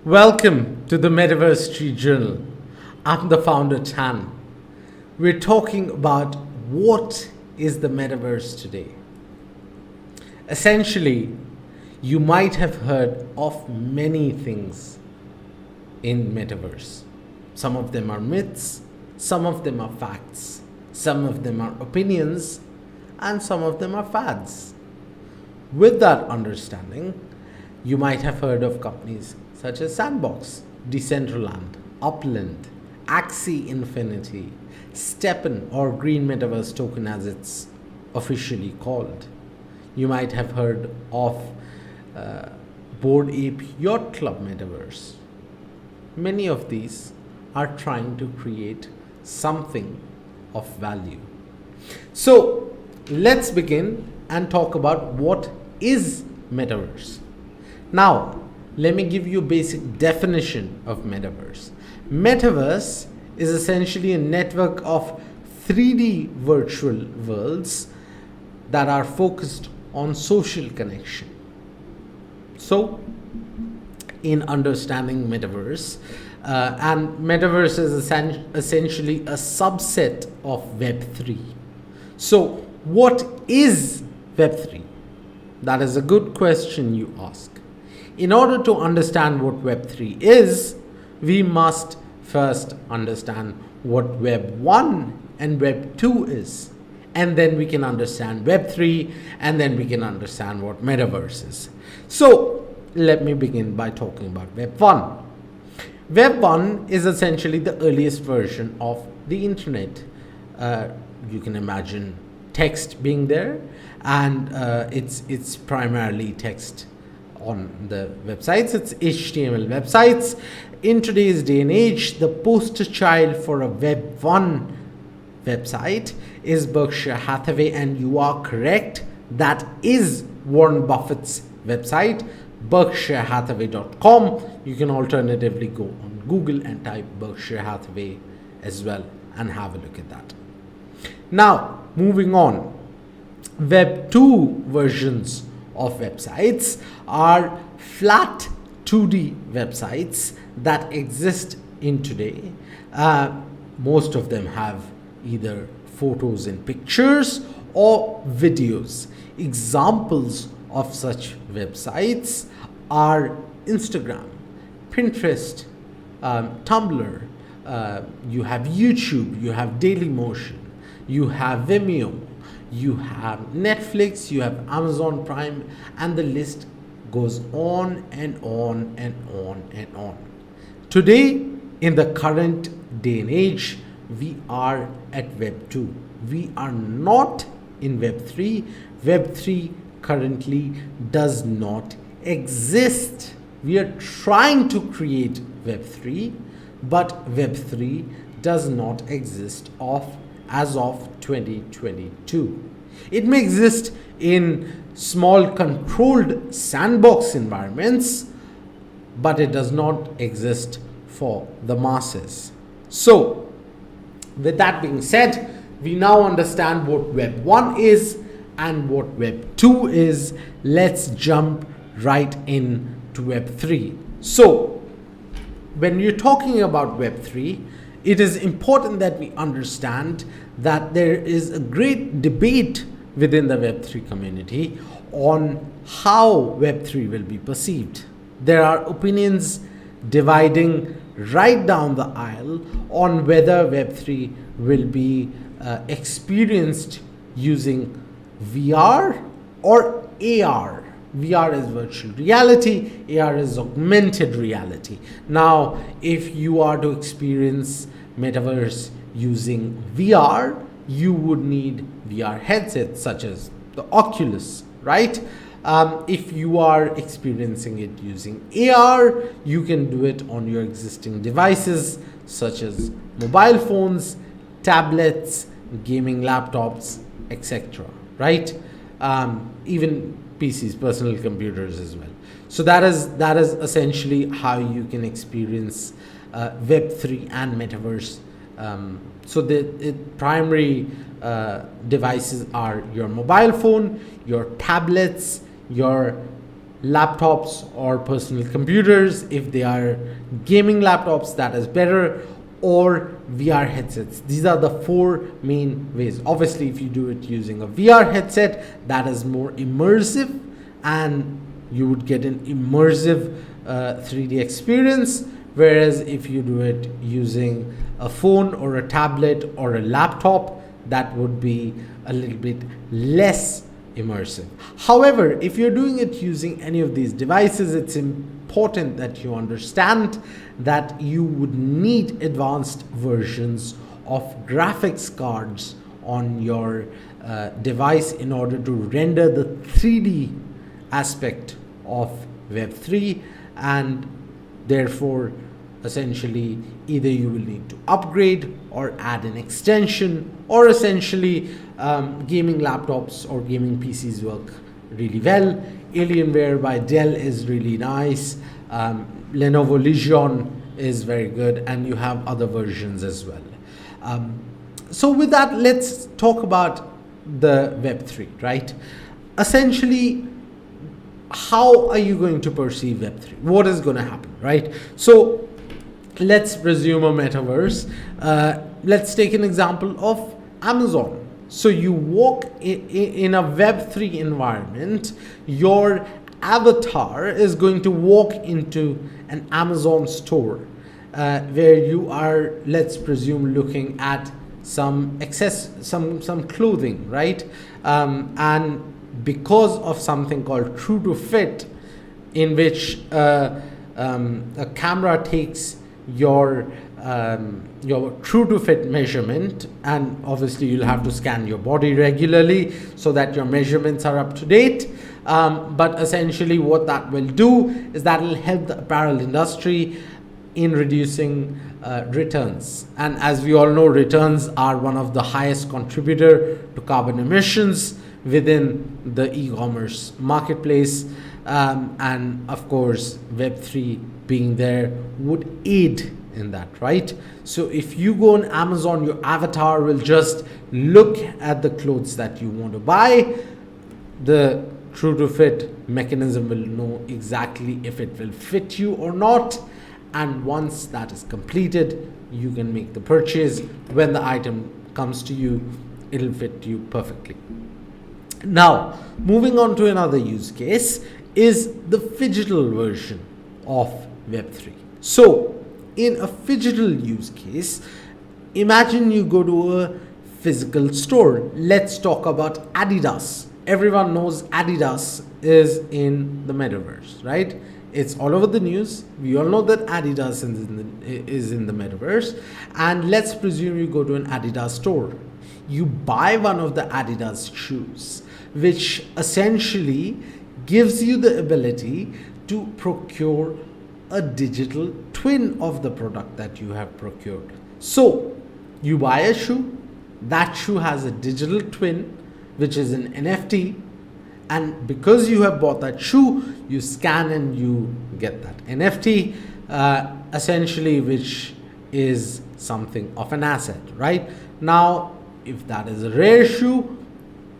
Welcome to the Metaverse Street Journal. I'm the founder Tan. We're talking about what is the Metaverse today. Essentially, you might have heard of many things in Metaverse. Some of them are myths, some of them are facts, some of them are opinions, and some of them are fads. With that understanding, you might have heard of companies such as Sandbox, Decentraland, Upland, Axie Infinity, Steppen or Green Metaverse Token as it's officially called. You might have heard of Bored Ape Yacht Club Metaverse. Many of these are trying to create something of value. So let's begin and talk about what is Metaverse. Now, let me give you a basic definition of Metaverse. Metaverse is essentially a network of 3D virtual worlds that are focused on social connection. So, in understanding Metaverse, and Metaverse is essentially a subset of Web3. So, what is Web3? That is a good question you ask. In order to understand what Web3 is, we must first understand what Web 1 and Web 2 is. And then we can understand Web 3, and then we can understand what Metaverse is. So, let me begin by talking about Web 1. Web 1 is essentially the earliest version of the internet. You can imagine text being there, and it's primarily text on the websites. It's HTML websites. In today's day and age, the poster child for a Web 1 website is Berkshire Hathaway, and you are correct. That is Warren Buffett's website, berkshirehathaway.com. You can alternatively go on Google and type Berkshire Hathaway as well and have a look at that. Now, moving on, Web 2 versions of websites are flat 2D websites that exist in today. Most of them have either photos and pictures or videos. Examples of such websites are Instagram, Pinterest, Tumblr, you have YouTube, you have Dailymotion, you have Vimeo, you have Netflix, you have Amazon Prime, and the list goes on and on and on and on. Today, in the current day and age, we are at Web 2. We are not in Web 3. Web 3 currently does not exist. We are trying to create Web 3, but Web 3 does not exist as of 2022. It may exist in small controlled sandbox environments, but it does not exist for the masses. So, with that being said, we now understand what Web 1 is and what Web 2 is. Let's jump right into Web 3. So, when you're talking about Web 3, it is important that we understand that there is a great debate within the Web3 community on how Web3 will be perceived. There are opinions dividing right down the aisle on whether Web3 will be experienced using VR or AR. VR is virtual reality, AR is augmented reality. Now, if you are to experience Metaverse using VR, you would need VR headsets such as the Oculus, right? If you are experiencing it using AR, you can do it on your existing devices such as mobile phones, tablets, gaming laptops, etc. Right? Even PCs, personal computers as well. So that is essentially how you can experience Web3 and Metaverse. So the primary devices are your mobile phone, your tablets, your laptops or personal computers. If they are gaming laptops, that is better, or VR headsets. These are the four main ways. Obviously, if you do it using a VR headset, that is more immersive and you would get an immersive 3D experience. Whereas if you do it using a phone or a tablet or a laptop, that would be a little bit less immersive. However, if you're doing it using any of these devices, it's important that you understand that you would need advanced versions of graphics cards on your device in order to render the 3D aspect of Web3, and therefore essentially either you will need to upgrade or add an extension, or essentially gaming laptops or gaming PCs work really well. Alienware by Dell is really nice. Lenovo Legion is very good, and you have other versions as well. So with that, let's talk about the Web3, right? Essentially, how are you going to perceive Web3? What is going to happen, right? So let's resume a metaverse. Let's take an example of Amazon. So you walk in a Web3 environment, your avatar is going to walk into an Amazon store where you are, let's presume, looking at some some clothing, right? And because of something called true to fit, in which a camera takes your true to fit measurement, and obviously you'll have to scan your body regularly so that your measurements are up to date. But essentially what that will do is that will help the apparel industry in reducing returns. And as we all know, returns are one of the highest contributor to carbon emissions within the e-commerce marketplace. And of course, Web3 being there would aid in that, right? So if you go on Amazon, your avatar will just look at the clothes that you want to buy. The true to fit mechanism will know exactly if it will fit you or not, and once that is completed, you can make the purchase. When the item comes to you, it'll fit you perfectly. Now, moving on to another use case is the phygital version of Web3. So in a phygital use case, imagine you go to a physical store. Let's talk about Adidas. Everyone knows Adidas is in the metaverse, right? It's all over the news. We all know that Adidas is in the metaverse. And let's presume you go to an Adidas store. You buy one of the Adidas shoes, which essentially gives you the ability to procure a digital twin of the product that you have procured. So you buy a shoe, that shoe has a digital twin, which is an NFT, and because you have bought that shoe, you scan and you get that NFT, essentially, which is something of an asset, right? Now, if that is a rare shoe,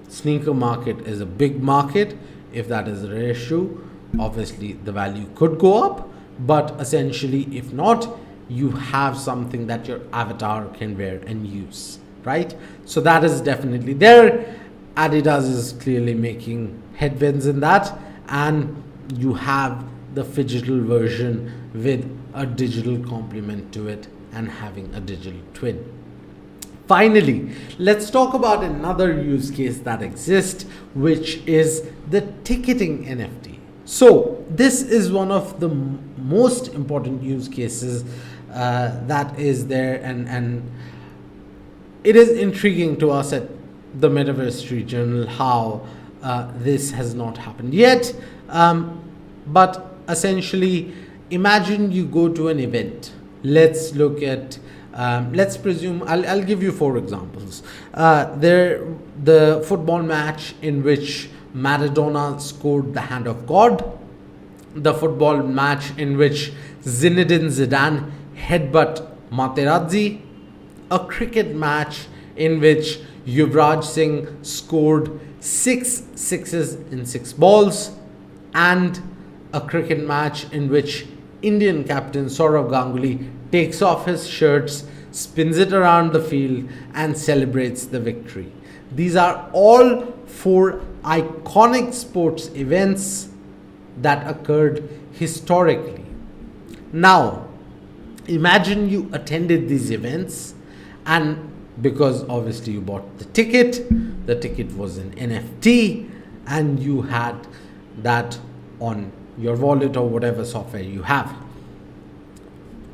sneaker market is a big market. If that is a rare shoe, obviously the value could go up, but essentially, if not, you have something that your avatar can wear and use, right? So that is definitely there. Adidas is clearly making headwinds in that, and you have the phygital version with a digital complement to it and having a digital twin. Finally, let's talk about another use case that exists, which is the ticketing NFT. So this is one of the most important use cases that is there, and it is intriguing to us at the Metaverse Street Journal how this has not happened yet. But essentially, imagine you go to an event. Let's look at, let's presume, I'll give you 4 examples. The football match in which Maradona scored the hand of God, the football match in which Zinedine Zidane headbutt Materazzi, a cricket match in which Yuvraj Singh scored 6 sixes in 6 balls, and a cricket match in which Indian captain Saurav Ganguly takes off his shirts, spins it around the field, and celebrates the victory. These are all four iconic sports events that occurred historically. Now, imagine you attended these events, and because obviously you bought the ticket was an NFT, and you had that on your wallet or whatever software you have.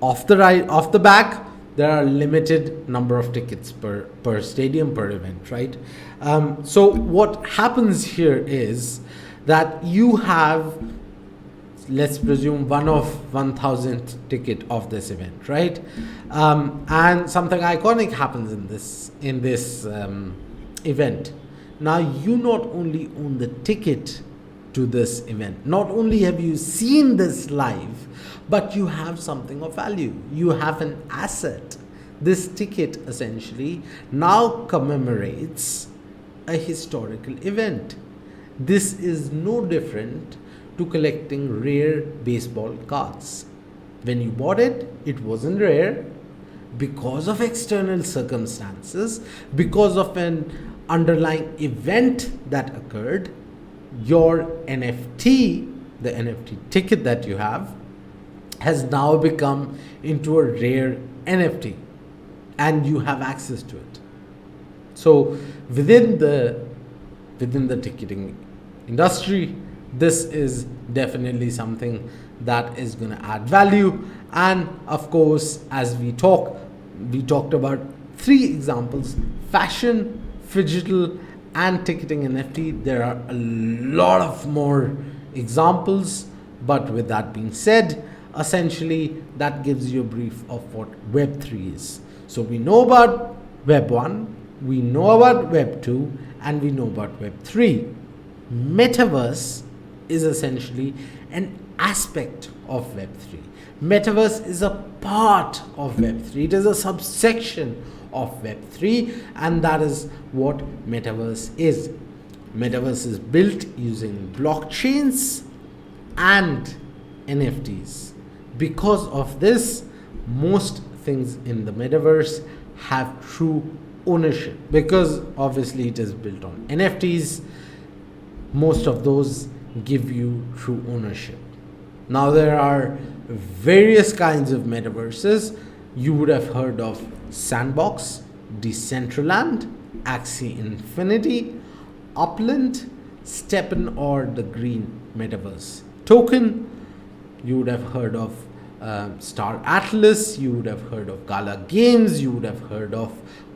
Off the back, there are limited number of tickets per stadium, per event, right? So what happens here is that you have, let's presume, 1,000 ticket of this event, right? And something iconic happens in this event. Now you not only own the ticket to this event, not only have you seen this live, but you have something of value. You have an asset. This ticket essentially now commemorates a historical event. This is no different to collecting rare baseball cards. When you bought it, it wasn't rare because of external circumstances, because of an underlying event that occurred. Your NFT, the NFT ticket that you have, has now become into a rare NFT, and you have access to it. So within the ticketing industry, this is definitely something that is going to add value. And of course, as we talked about 3 examples: fashion, phygital, and ticketing NFT. There are a lot of more examples, but with that being said, essentially that gives you a brief of what Web3 is. So we know about Web 1, we know about Web 2, and we know about Web 3. Metaverse is essentially an aspect of Web 3. Metaverse is a part of Web 3. It is a subsection of Web 3, and that is what Metaverse is. Metaverse is built using blockchains and NFTs. Because of this, most things in the Metaverse have true ownership. Because obviously it is built on NFTs, most of those give you true ownership. Now there are various kinds of metaverses. You would have heard of Sandbox, Decentraland, Axie Infinity, Upland, Steppen, or the Green Metaverse. Token, you would have heard of Star Atlas, you would have heard of Gala Games, you would have heard of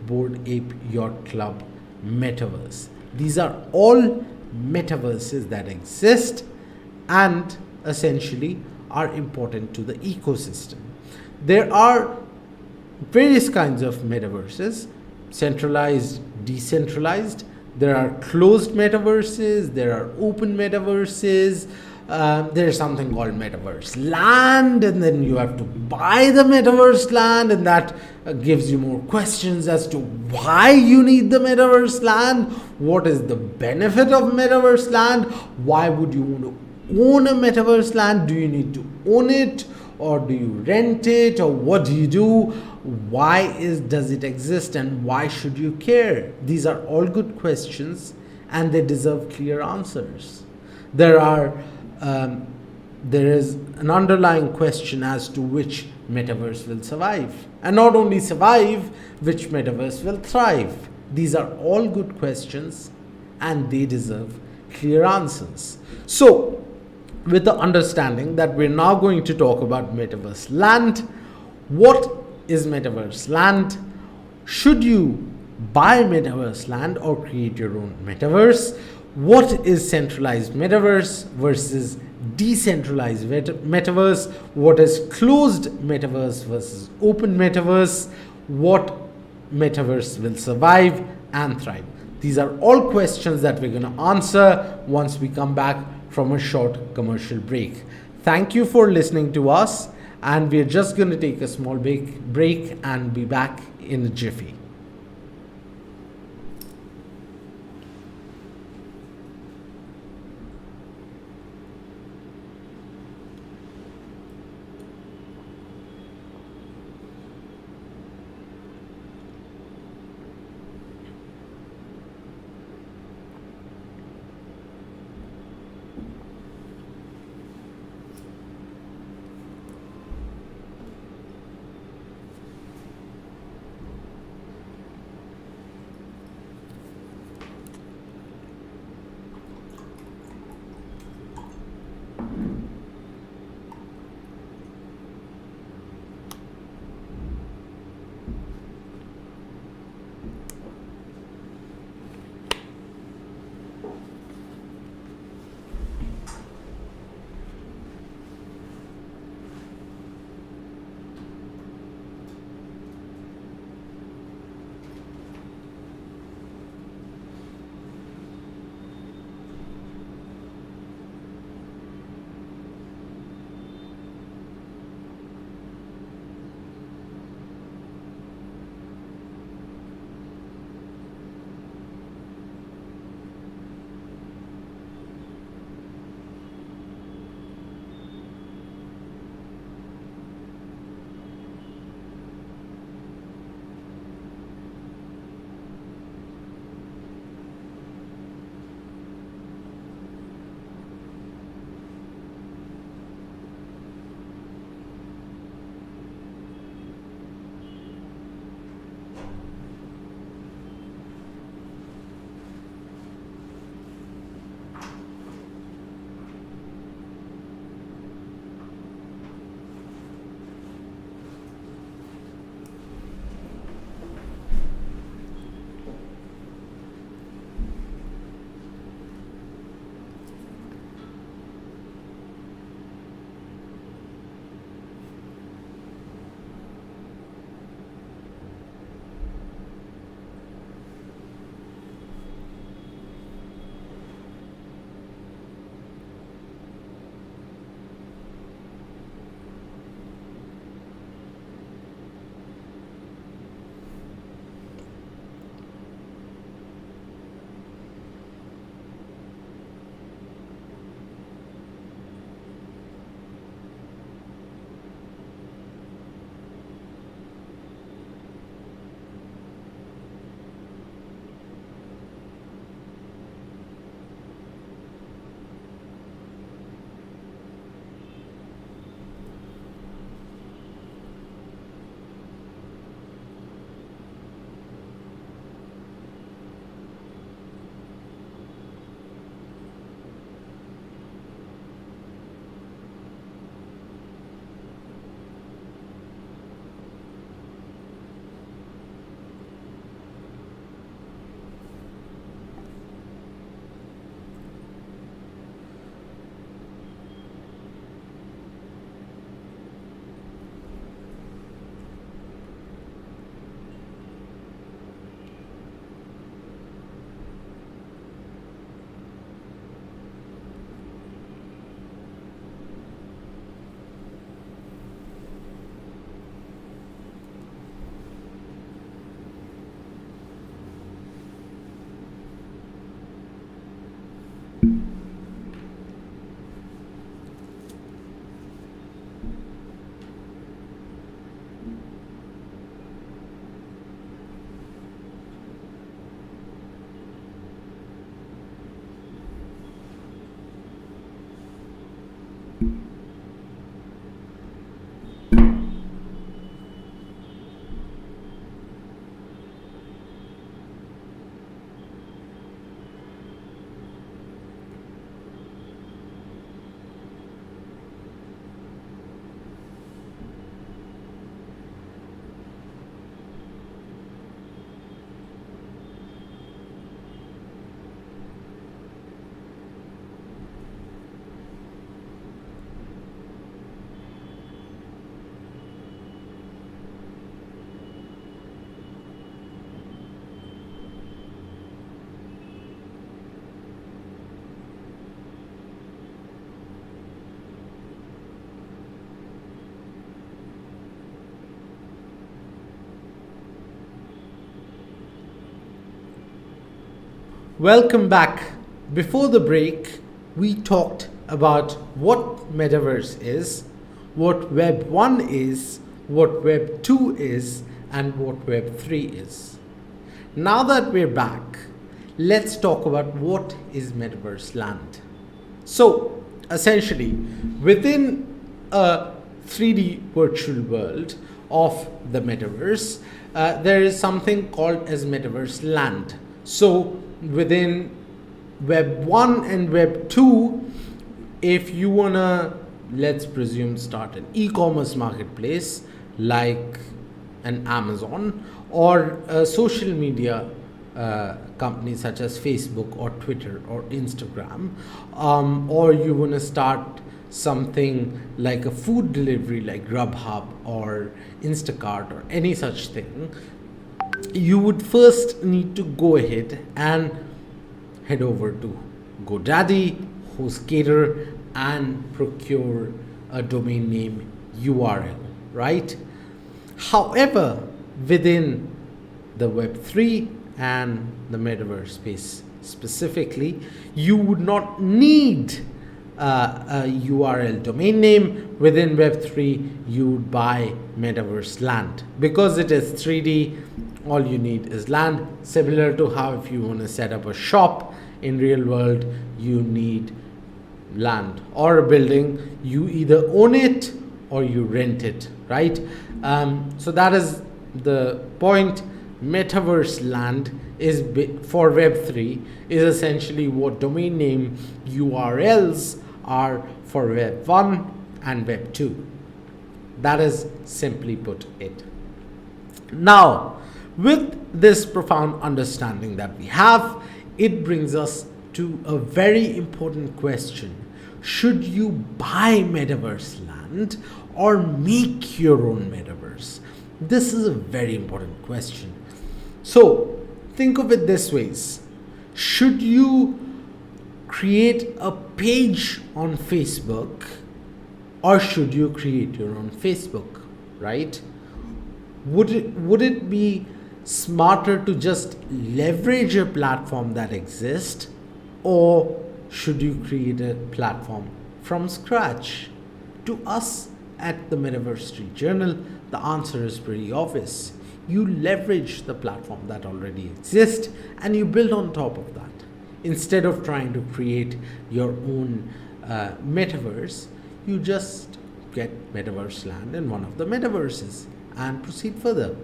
Bored Ape Yacht Club Metaverse. These are all metaverses that exist and essentially are important to the ecosystem. There are various kinds of metaverses: centralized, decentralized. There are closed metaverses, there are open metaverses. There's something called metaverse land, and then you have to buy the metaverse land, and that gives you more questions as to why you need the metaverse land. What is the benefit of metaverse land? Why would you want to own a metaverse land? Do you need to own it, or do you rent it, or what do you do? Why does it exist, and why should you care? These are all good questions, and they deserve clear answers. There is an underlying question as to which metaverse will survive, and not only survive, which metaverse will thrive. These are all good questions, and they deserve clear answers. So, with the understanding that we're now going to talk about metaverse land, what is metaverse land? Should you buy metaverse land or create your own metaverse? What is centralized metaverse versus decentralized metaverse? What is closed metaverse versus open metaverse? What metaverse will survive and thrive? These are all questions that we're going to answer once we come back from a short commercial break. Thank you for listening to us, and we're just going to take a small break and be back in a jiffy. Welcome back. Before the break, we talked about what Metaverse is, what Web 1 is, what Web 2 is, and what Web 3 is. Now that we're back, let's talk about what is Metaverse land. So, essentially, within a 3D virtual world of the Metaverse, there is something called as Metaverse land. So, within Web 1 and Web 2, if you wanna, let's presume, start an e-commerce marketplace like an Amazon or a social media company such as Facebook or Twitter or Instagram, or you wanna start something like a food delivery like Grubhub or Instacart or any such thing, you would first need to go ahead and head over to GoDaddy, HostGator, and procure a domain name URL, right? However, within the Web3 and the Metaverse space specifically, you would not need a URL domain name. Within Web3, you would buy Metaverse land. Because it is 3D, all you need is land. Similar to how if you want to set up a shop in real world, you need land or a building. You either own it or you rent it, right? So that is the point. Metaverse land is for Web3 is essentially what domain name URLs are for Web 1 and Web 2. That is simply put it. Now, with this profound understanding that we have, it brings us to a very important question. Should you buy Metaverse land or make your own Metaverse? This is a very important question. So, think of it this ways. Should you create a page on Facebook or should you create your own Facebook, right? Would it be smarter to just leverage a platform that exists, or should you create a platform from scratch? To us at the Metaverse Street Journal, the answer is pretty obvious. You leverage the platform that already exists and you build on top of that. Instead of trying to create your own metaverse, you just get Metaverse land in one of the metaverses and proceed further.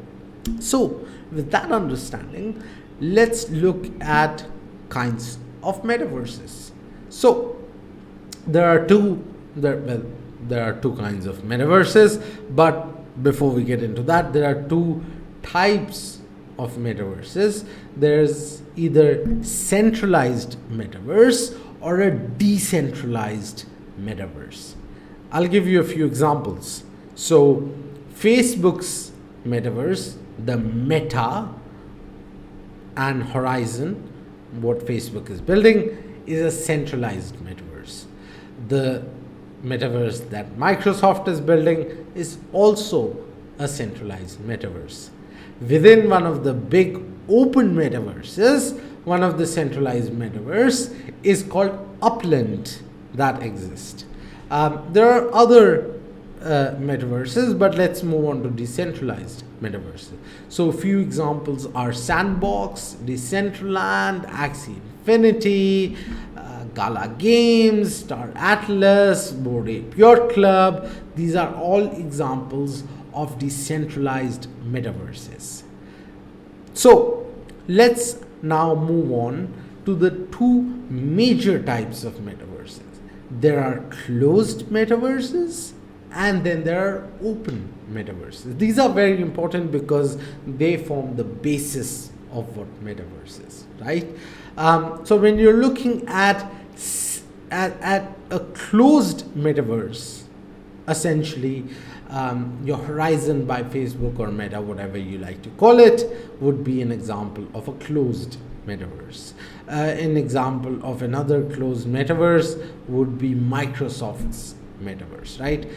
So, with that understanding, let's look at kinds of metaverses. So, there are two kinds of metaverses, but before we get into that, there are two types of metaverses. There's either centralized metaverse or a decentralized metaverse. I'll give you a few examples. So, Facebook's metaverse, the Meta and Horizon, what Facebook is building, is a centralized metaverse. The metaverse that Microsoft is building is also a centralized metaverse. Within one of the big open metaverses, one of the centralized metaverse is called Upland that exists. There are other metaverses, but let's move on to decentralized metaverses. So a few examples are Sandbox, Decentraland, Axie Infinity, Gala Games, Star Atlas, Bored Ape Yacht Club. These are all examples of decentralized metaverses. So let's now move on to the two major types of metaverses. There are closed metaverses and then there are open metaverses. These are very important because they form the basis of what metaverse is, right? So when you're looking at a closed metaverse, essentially your Horizon by Facebook or Meta, whatever you like to call it, would be an example of a closed metaverse. An example of another closed metaverse would be Microsoft's metaverse, right?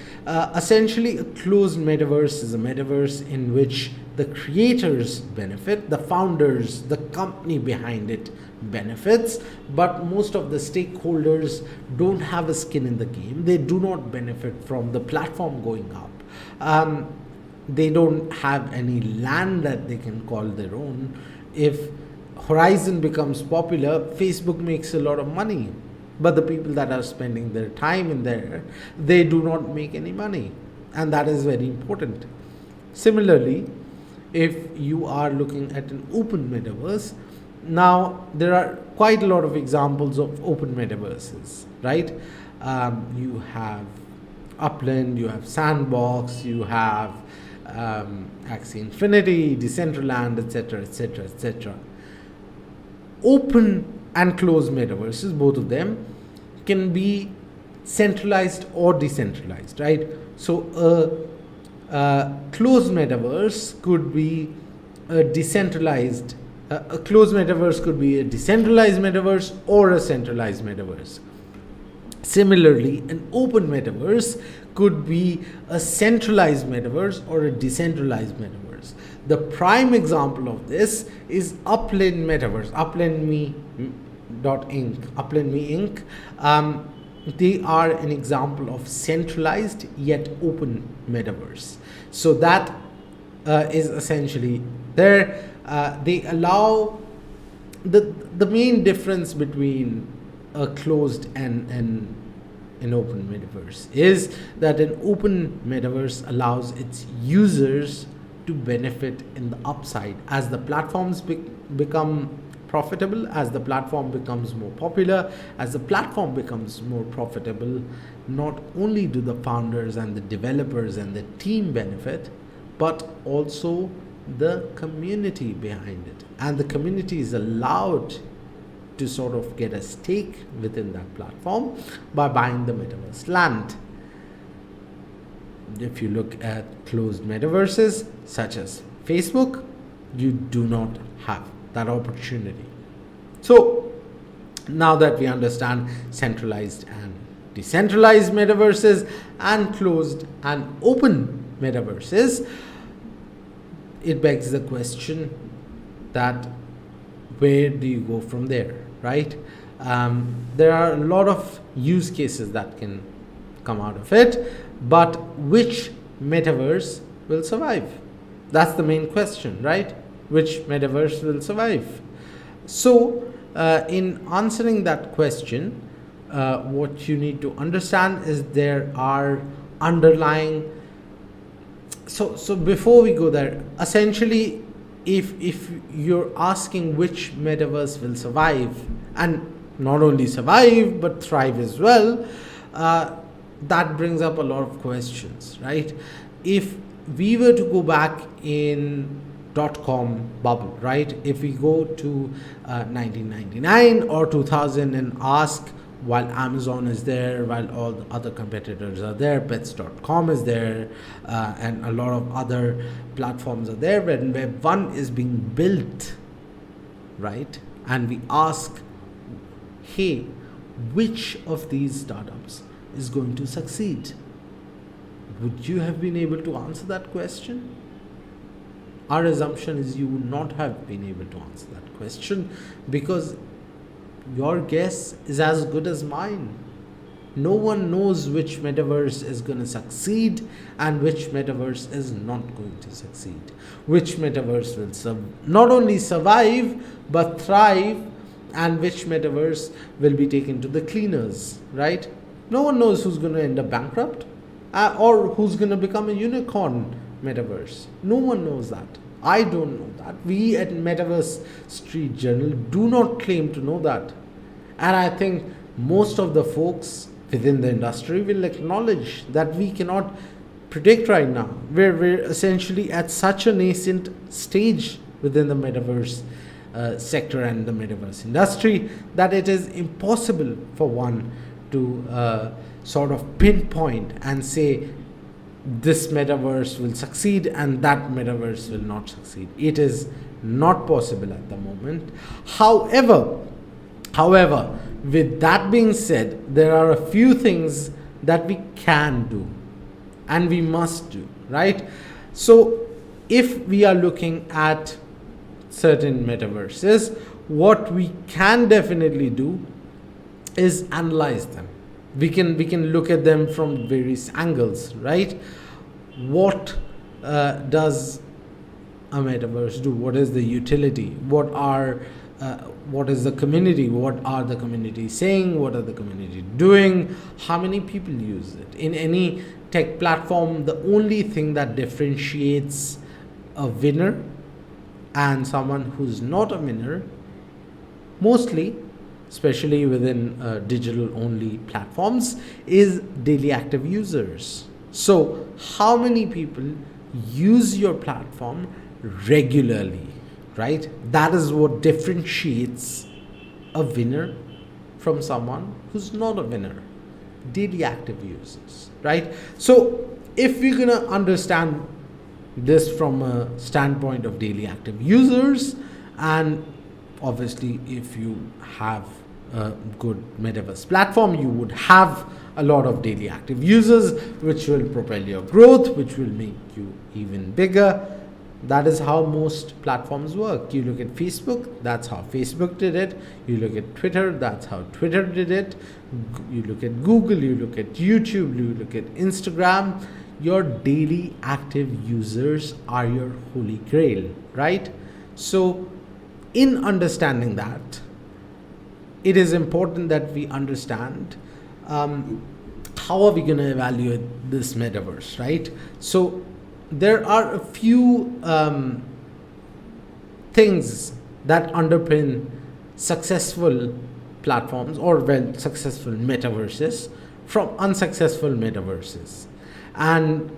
Essentially, a closed metaverse is a metaverse in which the creators benefit, the founders, the company behind it benefits, but most of the stakeholders don't have a skin in the game. They do not benefit from the platform going up. They don't have any land that they can call their own. If Horizon becomes popular, Facebook makes a lot of money, but the people that are spending their time in there, they do not make any money, and that is very important. Similarly, if you are looking at an open metaverse, now there are quite a lot of examples of open metaverses, right? You have Upland, you have Sandbox, you have Axie Infinity, Decentraland, etc., etc., etc. Open and closed metaverses, both of them, can be centralized or decentralized, right? So a closed metaverse could be a decentralized. A closed metaverse could be a decentralized metaverse or a centralized metaverse. Similarly, an open metaverse could be a centralized metaverse or a decentralized metaverse. The prime example of this is Upland Metaverse, uplandme.inc. They are an example of centralized yet open metaverse. So that is essentially there. They allow the main difference between a closed and an open metaverse is that an open metaverse allows its users to benefit in the upside as the platforms become profitable, as the platform becomes more popular, as the platform becomes more profitable. Not only do the founders and the developers and the team benefit, but also the community behind it, and the community is allowed to sort of get a stake within that platform by buying the metaverse land. If you look at closed metaverses such as Facebook, you do not have that opportunity. So now that we understand centralized and decentralized metaverses and closed and open metaverses, it begs the question that where do you go from there, right? There are a lot of use cases that can come out of it, but which metaverse will survive? That's the main question, right? Which metaverse will survive? So in answering that question, what you need to understand is there are underlying. So before we go there, essentially, if you're asking which metaverse will survive, and not only survive but thrive as well, that brings up a lot of questions, right? If we were to go back in .com bubble, right? If we go to 1999 or 2000 and ask, while Amazon is there, while all the other competitors are there, pets.com is there, and a lot of other platforms are there, when Web 1 is being built, right? And we ask, hey, which of these startups is going to succeed? Would you have been able to answer that question? Our assumption is you would not have been able to answer that question, because your guess is as good as mine. No one knows which metaverse is going to succeed and which metaverse is not going to succeed. Which metaverse will not only survive but thrive, and which metaverse will be taken to the cleaners, right? No one knows who's going to end up bankrupt or who's going to become a unicorn metaverse. No one knows that. I don't know that. We at Metaverse Street Journal do not claim to know that. And I think most of the folks within the industry will acknowledge that we cannot predict right now. We're essentially at such a nascent stage within the Metaverse sector and the Metaverse industry that it is impossible for one to sort of pinpoint and say this metaverse will succeed and that metaverse will not succeed. It is not possible at the moment. However, with that being said, there are a few things that we can do and we must do, right? So if we are looking at certain metaverses, what we can definitely do is analyze them. We can look at them from various angles, right? What does a metaverse do? What is the utility? What is the community? What are the community saying? What are the community doing? How many people use it? In any tech platform, the only thing that differentiates a winner and someone who's not a winner, mostly, especially within digital only platforms, is daily active users. So how many people use your platform regularly, right? That is what differentiates a winner from someone who's not a winner. Daily active users, right? So if we're gonna understand this from a standpoint of daily active users, and obviously if you have a good metaverse platform, you would have a lot of daily active users, which will propel your growth, which will make you even bigger. That is how most platforms work. You look at Facebook, that's how Facebook did it. You look at Twitter, that's how Twitter did it. You look at Google, you look at YouTube, you look at Instagram. Your daily active users are your holy grail, right? So in understanding that, it is important that we understand how are we going to evaluate this metaverse, right? So there are a few things that underpin successful platforms, or well, successful metaverses from unsuccessful metaverses. And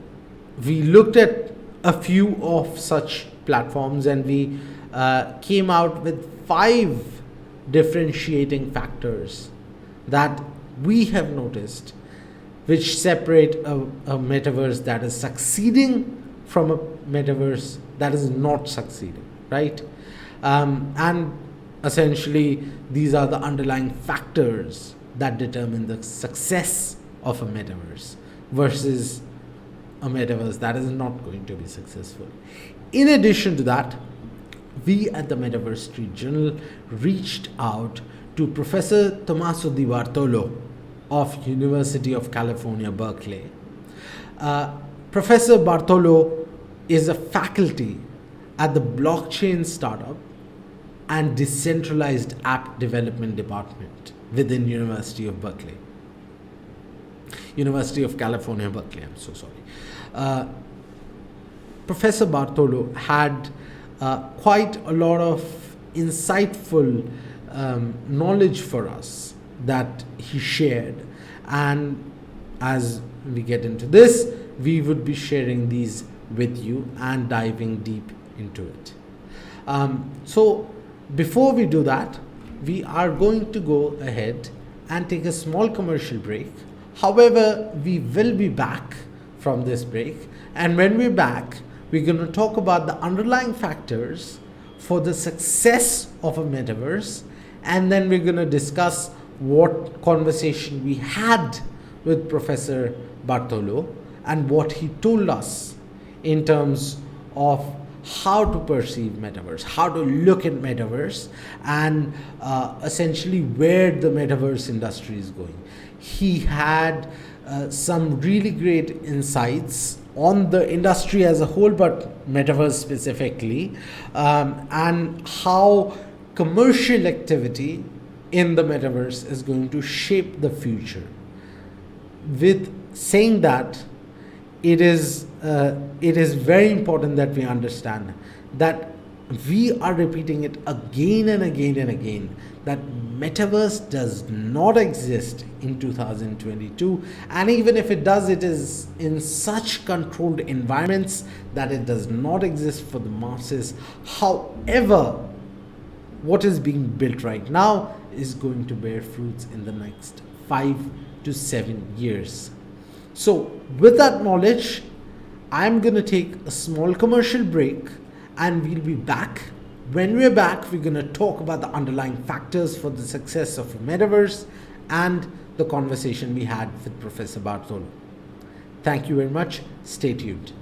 we looked at a few of such platforms, and we came out with 5 differentiating factors that we have noticed which separate a metaverse that is succeeding from a metaverse that is not succeeding, right? And essentially these are the underlying factors that determine the success of a metaverse versus a metaverse that is not going to be successful. In addition to that, we at the Metaverse Street Journal reached out to Professor Tommaso Di Bartolo of University of California, Berkeley. Professor Bartolo is a faculty at the blockchain startup and decentralized app development department within University of Berkeley. University of California, Berkeley, I'm so sorry. Professor Bartolo had quite a lot of insightful knowledge for us that he shared, and as we get into this, we would be sharing these with you and diving deep into it. So before we do that, we are going to go ahead and take a small commercial break. However, we will be back from this break, and when we're back, we're going to talk about the underlying factors for the success of a metaverse, and then we're going to discuss what conversation we had with Professor Bartolo and what he told us in terms of how to perceive metaverse, how to look at metaverse, and essentially where the metaverse industry is going. He had some really great insights on the industry as a whole, but metaverse specifically, and how commercial activity in the metaverse is going to shape the future. With saying that, it is very important that we understand that we are repeating it again and again and again, that metaverse does not exist in 2022, and even if it does, it is in such controlled environments that it does not exist for the masses. However, what is being built right now is going to bear fruits in the next 5 to 7 years. So with that knowledge, I'm going to take a small commercial break, and we'll be back. When we're back, we're going to talk about the underlying factors for the success of a metaverse and the conversation we had with Professor Bartolo. Thank you very much. Stay tuned.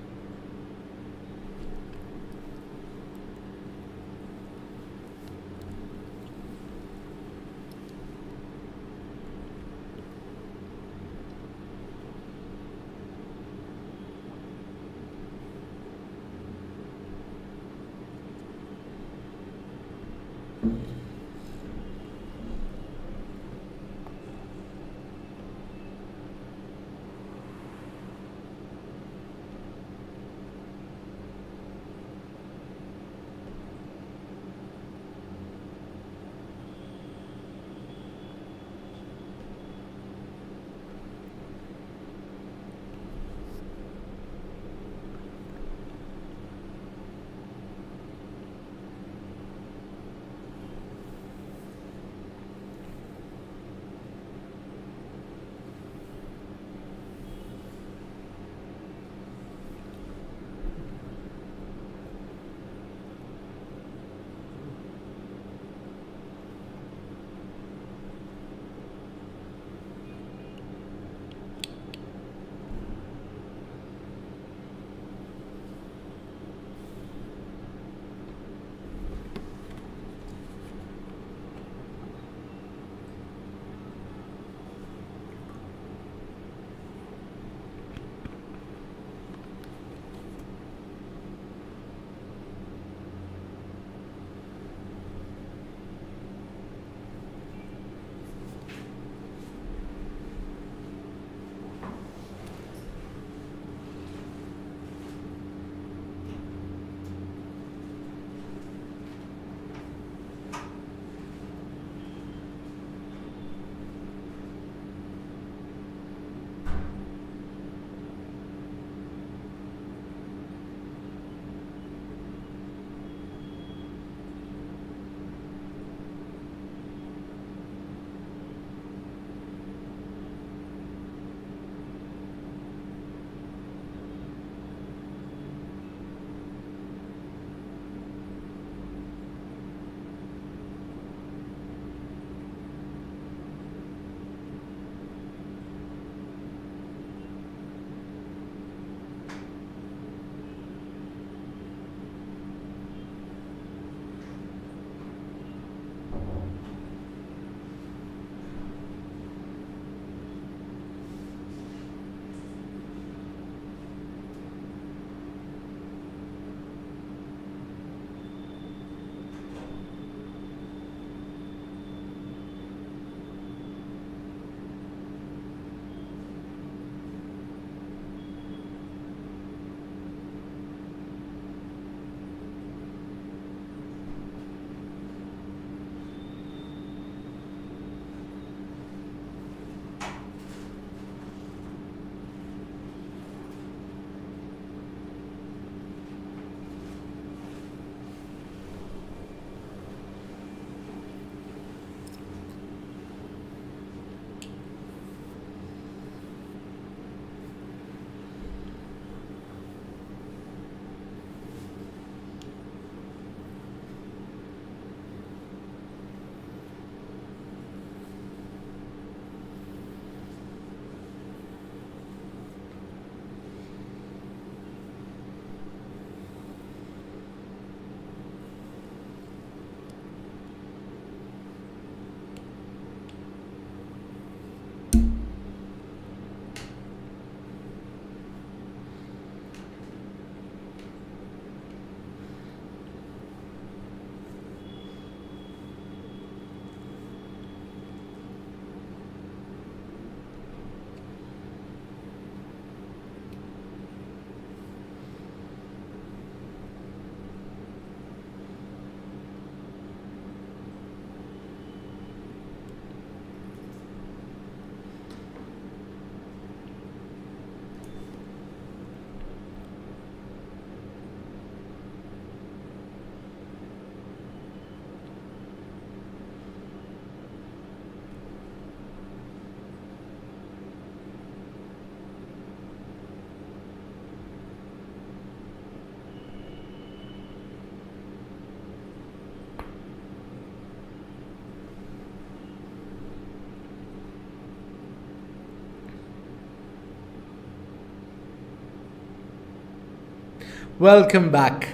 Welcome back.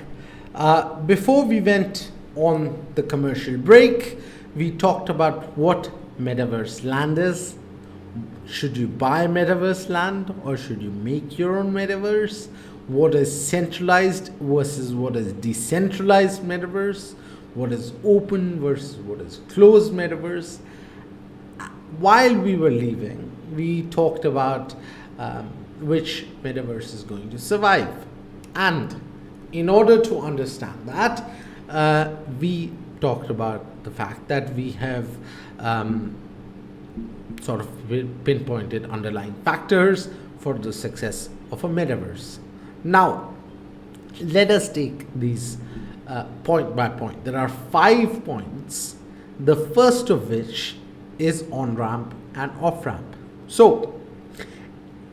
Before we went on the commercial break, we talked about what Metaverse land is. Should you buy Metaverse land or should you make your own Metaverse? What is centralized versus what is decentralized Metaverse? What is open versus what is closed Metaverse? While we were leaving, we talked about which Metaverse is going to survive. And in order to understand that, we talked about the fact that we have sort of pinpointed underlying factors for the success of a metaverse. Now, let us take these point by point. There are 5 points, the first of which is on ramp and off ramp. So,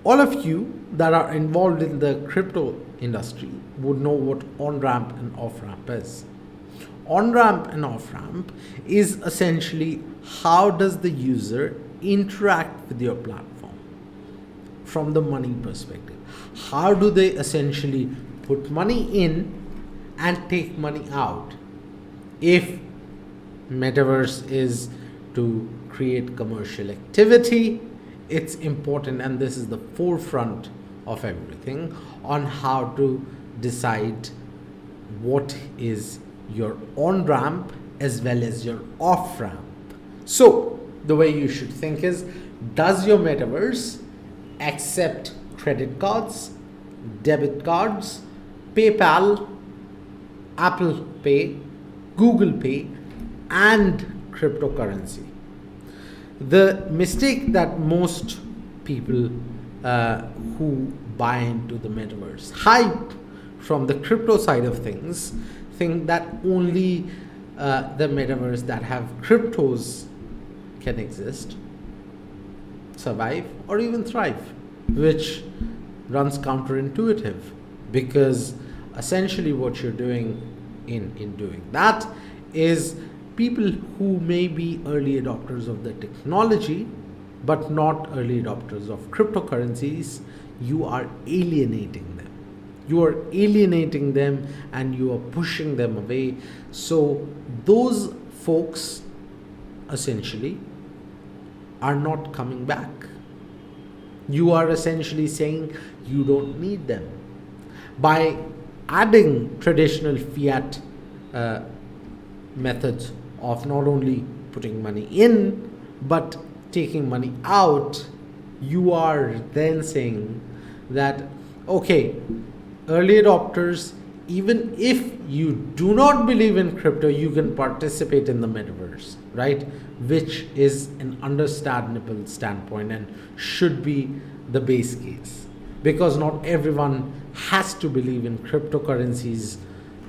all of you that are involved in the crypto industry would know what on ramp and off ramp is. On ramp and off ramp is essentially how does the user interact with your platform from the money perspective. How do they essentially put money in and take money out? If metaverse is to create commercial activity, it's important, and this is the forefront of everything, on how to decide what is your on ramp as well as your off ramp. So the way you should think is, does your metaverse accept credit cards, debit cards, PayPal, Apple Pay, Google Pay, and cryptocurrency? The mistake that most people who buy into the metaverse hype from the crypto side of things think that only the metaverse that have cryptos can exist, survive, or even thrive, which runs counterintuitive, because essentially what you're doing in doing that is people who may be early adopters of the technology but not early adopters of cryptocurrencies, you are alienating them. You are alienating them and you are pushing them away. So those folks essentially are not coming back. You are essentially saying you don't need them. By adding traditional fiat methods of not only putting money in but taking money out, you are then saying that, okay, early adopters, even if you do not believe in crypto, you can participate in the metaverse, right? Which is an understandable standpoint and should be the base case, because not everyone has to believe in cryptocurrencies.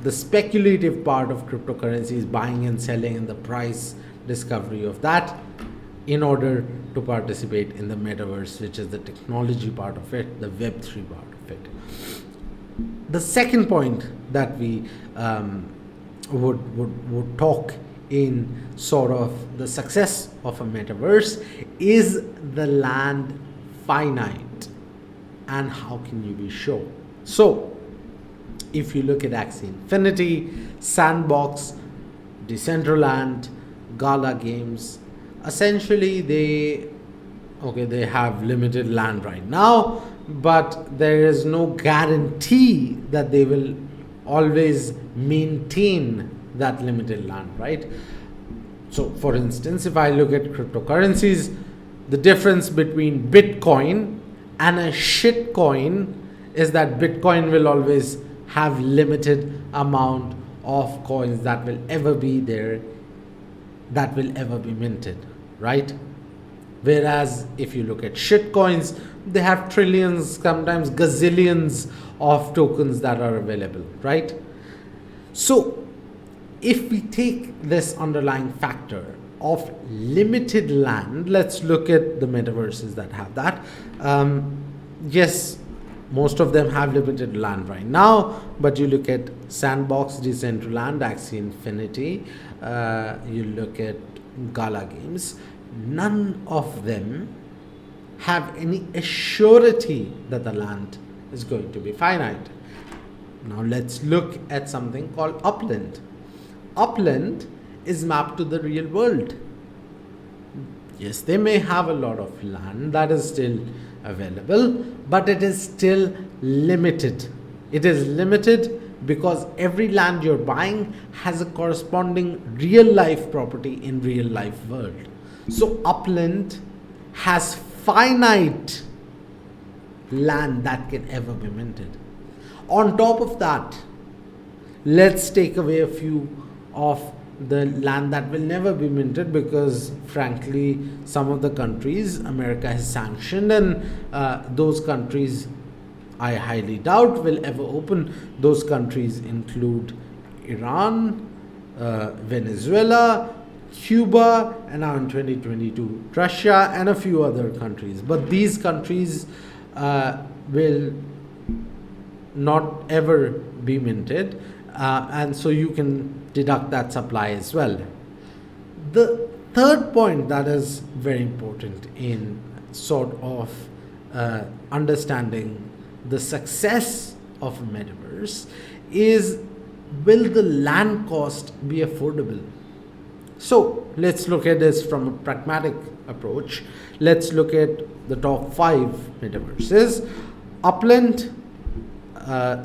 The speculative part of cryptocurrencies, buying and selling, and the price discovery of that, in order to participate in the metaverse, which is the technology part of it, the Web3 part of it. The second point that we would talk in sort of the success of a metaverse is the land finite, and how can you be sure? So if you look at Axie Infinity, Sandbox, Decentraland, Gala Games, essentially they have limited land right now, but there is no guarantee that they will always maintain that limited land, right? So for instance, if I look at cryptocurrencies, the difference between Bitcoin and a shit coin is that Bitcoin will always have limited amount of coins that will ever be there, that will ever be minted, right? Whereas if you look at shit coins, they have trillions, sometimes gazillions of tokens that are available, right? So if we take this underlying factor of limited land, let's look at the metaverses that have that. Yes, most of them have limited land right now, but you look at Sandbox, Decentraland, Axie Infinity, you look at Gala Games, none of them have any assurity that the land is going to be finite. Now let's look at something called upland. Upland is mapped to the real world. Yes, they may have a lot of land that is still available, but it is still limited. It is limited because every land you're buying has a corresponding real life property in real life world. So upland has finite land that can ever be minted. On top of that, let's take away a few of the land that will never be minted, because frankly some of the countries America has sanctioned, and those countries I highly doubt will ever open. Those countries include Iran, Venezuela, Cuba, and now in 2022 Russia, and a few other countries. But these countries will not ever be minted, and so you can deduct that supply as well. The third point that is very important in sort of understanding the success of a metaverse is, will the land cost be affordable? So let's look at this from a pragmatic approach. Let's look at the top 5 metaverses. Upland,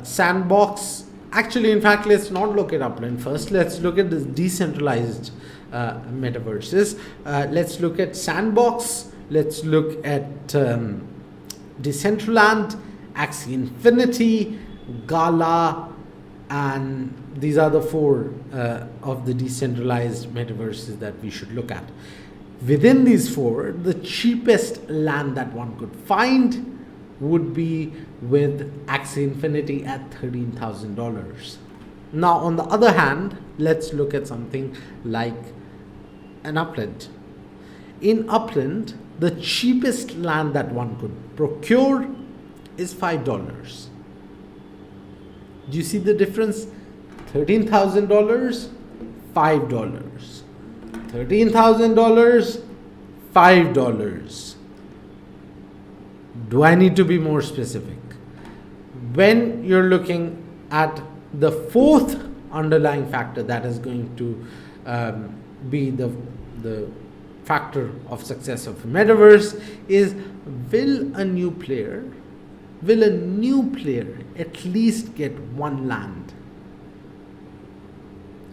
Sandbox. Actually, in fact, let's not look at Upland first. Let's look at the decentralized metaverses. Let's look at Sandbox. Let's look at Decentraland, Axie Infinity, Gala, and these are the 4 of the decentralized metaverses that we should look at. Within these 4, the cheapest land that one could find would be with Axie Infinity at $13,000. Now, on the other hand, let's look at something like an Upland. In Upland, the cheapest land that one could procure is $5. Do you see the difference? $13,000, $5. $13,000, $5. Do I need to be more specific? When you're looking at the 4th underlying factor that is going to be the factor of success of a metaverse is, will a new player at least get one land?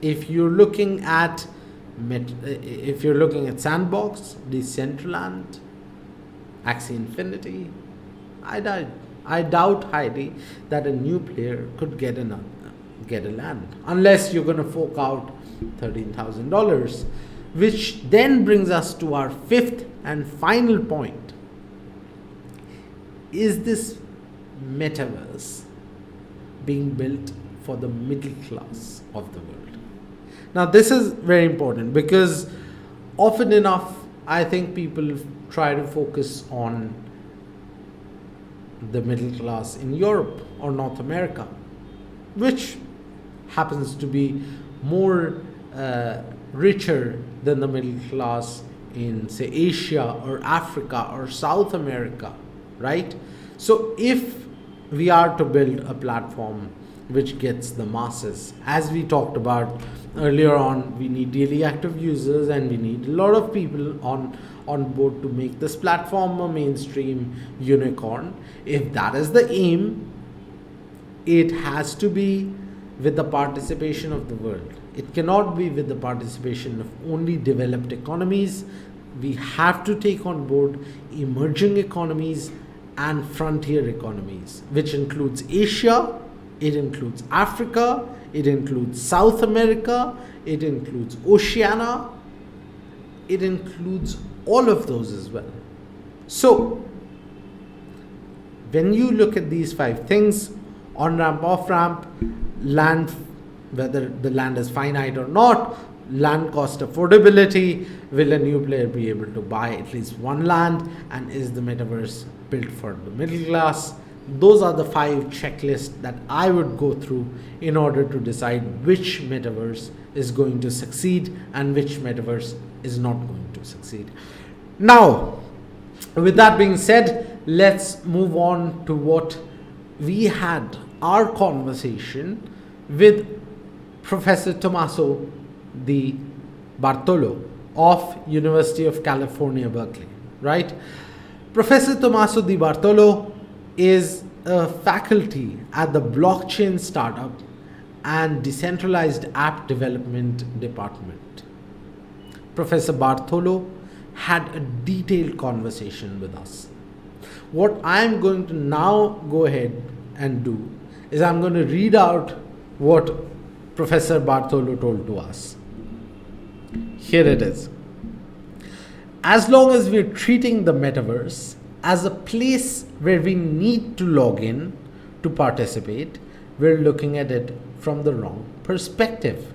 If you're looking at Sandbox, Decentraland, Axie Infinity, I doubt highly that a new player could get a land, unless you're going to fork out $13,000, which then brings us to our 5th and final point. Is this metaverse being built for the middle class of the world? Now, this is very important because often enough, I think people try to focus on the middle class in Europe or North America, which happens to be more richer than the middle class in, say, Asia or Africa or South America, right? So if we are to build a platform which gets the masses, as we talked about earlier on, we need daily active users and we need a lot of people on board to make this platform a mainstream unicorn. If that is the aim, it has to be with the participation of the world. It cannot be with the participation of only developed economies. We have to take on board emerging economies and frontier economies, which includes Asia, it includes Africa, it includes South America, it includes Oceania, it includes all of those as well. So, when you look at these 5 things, on-ramp, off-ramp, land, whether the land is finite or not, land cost affordability, will a new player be able to buy at least one land, and is the metaverse built for the middle class? Those are the 5 checklists that I would go through in order to decide which metaverse is going to succeed and which metaverse is not going to succeed. Now, with that being said, let's move on to what we had our conversation with Professor Tommaso Di Bartolo of University of California, Berkeley, right? Professor Tommaso Di Bartolo is a faculty at the blockchain startup and decentralized app development department. Professor Bartolo had a detailed conversation with us. What I'm going to now go ahead and do is I'm going to read out what Professor Bartolo told to us. Here it is. As long as we're treating the metaverse as a place where we need to log in to participate, we're looking at it from the wrong perspective.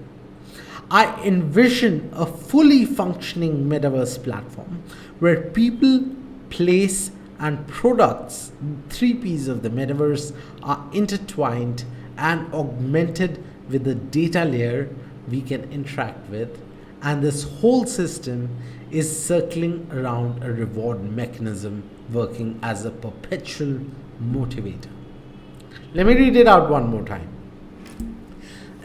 I envision a fully functioning metaverse platform where people, place, and products, 3 P's of the metaverse, are intertwined and augmented with the data layer we can interact with, and this whole system is circling around a reward mechanism working as a perpetual motivator. Let me read it out one more time.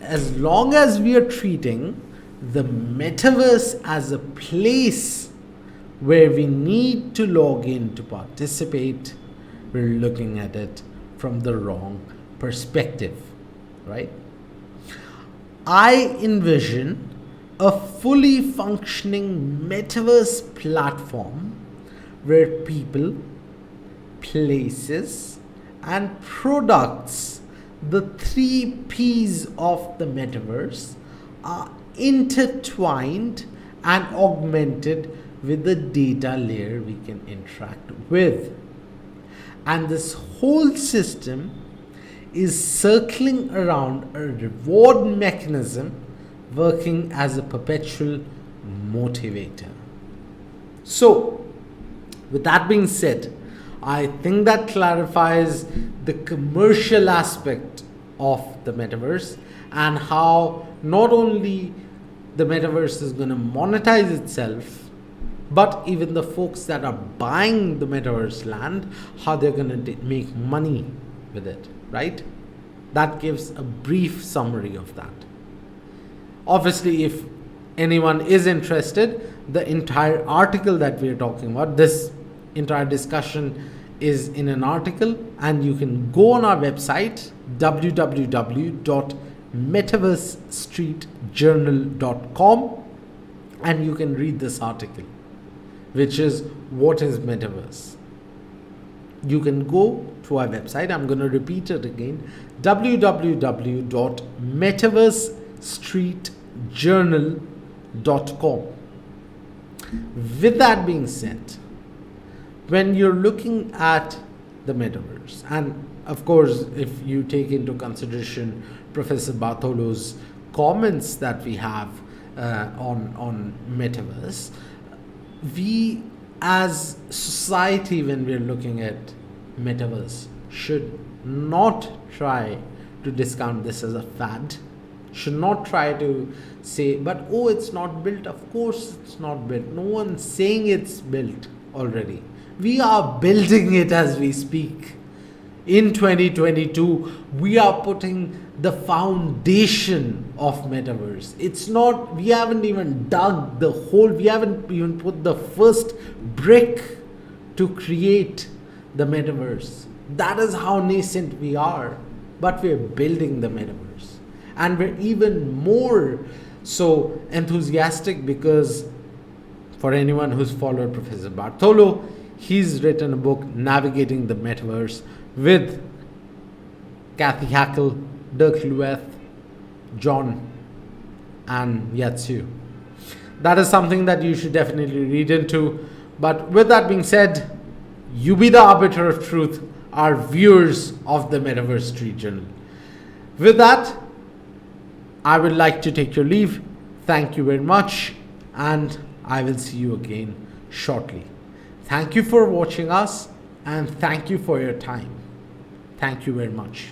As long as we are treating the metaverse as a place where we need to log in to participate, we're looking at it from the wrong perspective, right? I envision a fully functioning metaverse platform where people, places, and products, the 3 P's of the metaverse, are intertwined and augmented with the data layer we can interact with. And this whole system is circling around a reward mechanism working as a perpetual motivator. So, with that being said, I think that clarifies the commercial aspect of the metaverse and how not only the metaverse is going to monetize itself, but even the folks that are buying the metaverse land, how they're going to make money with it, right? That gives a brief summary of that. Obviously, if anyone is interested, the entire article that we are talking about, this entire discussion is in an article, and you can go on our website www.metaversestreetjournal.com and you can read this article, which is what is metaverse. You can go to our website. I'm going to repeat it again, www.metaversestreetjournal.com. With that being said, when you're looking at the metaverse, and of course, if you take into consideration Professor Bartolo's comments that we have on metaverse, we as society, when we're looking at metaverse, should not try to discount this as a fad, should not try to say, but oh, it's not built. Of course it's not built. No one's saying it's built already. We are building it as we speak. In 2022, we are putting the foundation of metaverse. It's not, we haven't even dug the hole, we haven't even put the first brick to create the metaverse. That is how nascent we are, but we're building the metaverse. And we're even more so enthusiastic because for anyone who's followed Professor Bartolo, he's written a book, Navigating the Metaverse, with Kathy Hackle, Dirk Lueth, John, and Yatsu. That is something that you should definitely read into. But with that being said, you be the arbiter of truth, our viewers of the Metaverse Street Journal. With that, I would like to take your leave. Thank you very much, and I will see you again shortly. Thank you for watching us, and thank you for your time. Thank you very much.